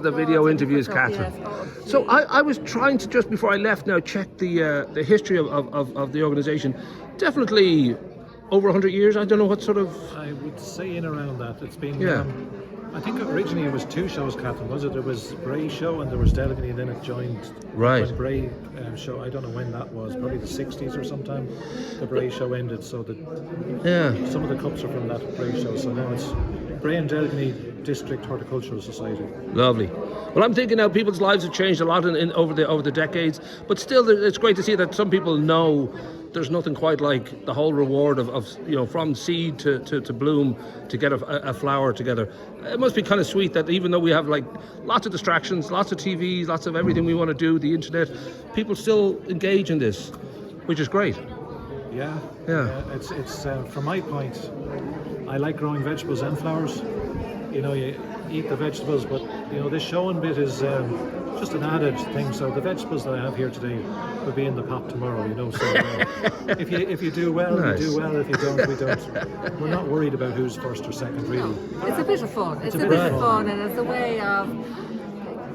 The video interviews, Catherine. So I was trying to, just before I left now, check the history of the organisation. Definitely over 100 years. I don't know what sort of... I would say in around that. It's been... Yeah. I think originally it was two shows, Catherine, was it? There was Bray's show and there was Delegate, and then it joined Right. when Bray show. I don't know when that was, probably the 60s or sometime. The Bray show ended, so some of the cups are from that Bray show. So now it's Bray and Delegate District Horticultural Society. Lovely. Well, I'm thinking now people's lives have changed a lot over the decades, but still it's great to see that some people know there's nothing quite like the whole reward of from seed to bloom to get a flower together. It must be kind of sweet that even though we have like lots of distractions, lots of TVs, lots of everything we want to do, the internet, people still engage in this, which is great. Yeah. It's from my point, I like growing vegetables and flowers. You eat the vegetables, but this showing bit is just an added thing. So the vegetables that I have here today will be in the pot tomorrow. So if you do well, nice. You do well. If you don't, we don't. We're not worried about who's first or second, really. It's a bit of fun. It's a bit of fun, and it's a way of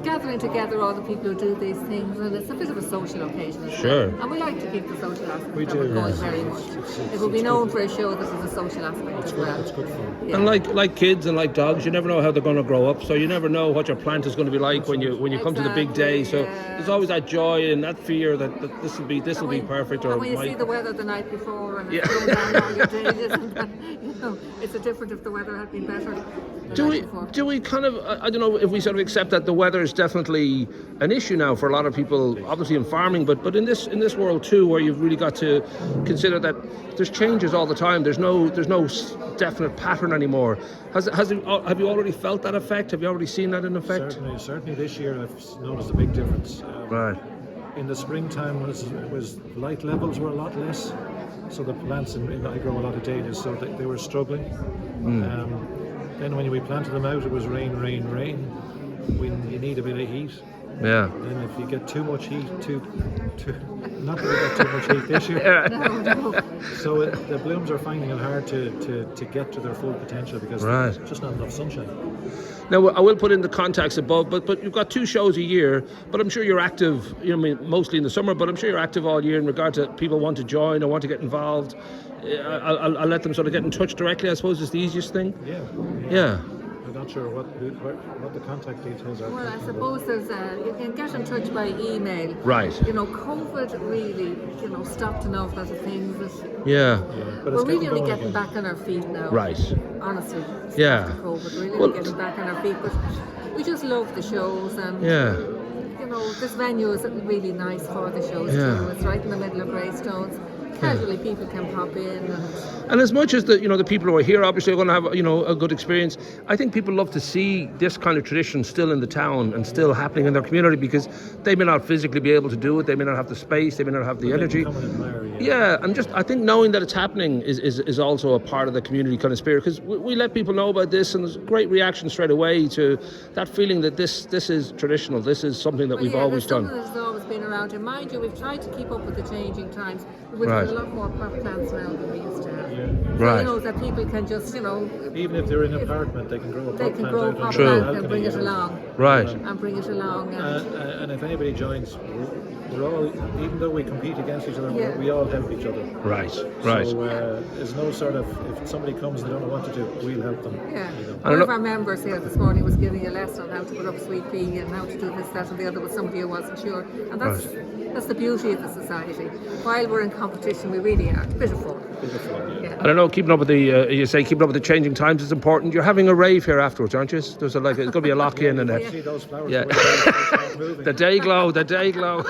gathering together all the people who do these things, and it's a bit of a social occasion as Sure. well. And we like to keep the social aspect We of do, it going yes. very much. It will be known for a show that there's a social aspect as well. It's good fun. Yeah. And like kids and like dogs, you never know how they're going to grow up, so you never know what your plant is going to be like when you come to the big day. So there's always that joy and that fear that this will be perfect. Or and when you see the weather the night before and it's going down all your days, it's a different if the weather had been better. Do we kind of, I don't know if we sort of accept that the weather is definitely an issue now for a lot of people, obviously in farming, but in this world too, where you've really got to consider that there's changes all the time. There's no definite pattern anymore. Have you already felt that effect? Have you already seen that in effect? Certainly this year I've noticed a big difference. Right. In the springtime was light levels were a lot less, so the plants I grow a lot of dahlias, so they were struggling. Then when we planted them out, it was rain. When you need a bit of heat. Yeah. And if you get too much heat, not that we got too much heat this year. No. So the blooms are finding it hard to get to their full potential because there's just not enough sunshine. Now, I will put in the contacts above, but you've got 2 shows a year, but I'm sure you're active, mostly in the summer, but I'm sure you're active all year in regard to people want to join or want to get involved. I'll let them sort of get in touch directly, I suppose, is the easiest thing. Yeah. I'm not sure what the contact details are. Well, I suppose you can get in touch by email. Right. COVID really, stopped enough of things that But we're really only getting back on our feet now. Right. Honestly. Yeah. After COVID, really getting back on our feet. But we just love the shows and this venue is really nice for the shows too. It's right in the middle of Greystones. Casually people can pop in and as much as the people who are here obviously are going to have a good experience, I think people love to see this kind of tradition still in the town and still happening in their community, because they may not physically be able to do it, they may not have the space, they may not have the energy. And just I think knowing that it's happening is also a part of the community kind of spirit, because we let people know about this and there's great reaction straight away to that feeling that this is traditional, this is something that we've always done. Something that's always been around, and mind you, we've tried to keep up with the changing times. We've got a lot more pot plants around than we used to have. Right. So, that people can just, even if they're in an apartment, they can grow a pot plant. They can grow a pot plant and bring it along. Right. And bring it along. And if anybody joins, we're all, even though we compete against each other, we all help each other. Right. So there's no sort of, if somebody comes and they don't know what to do, we'll help them. Yeah. One of our members here this morning was giving a lesson on how to put up sweet pea and how to do this, that and the other with somebody who wasn't sure. And that's the beauty of the society. While we're in competition, we really are. It's a bit of fun. I don't know, keeping up with the changing times is important. You're having a rave here afterwards, aren't you? There's it's going to be a lock-in and See those flowers the day glow.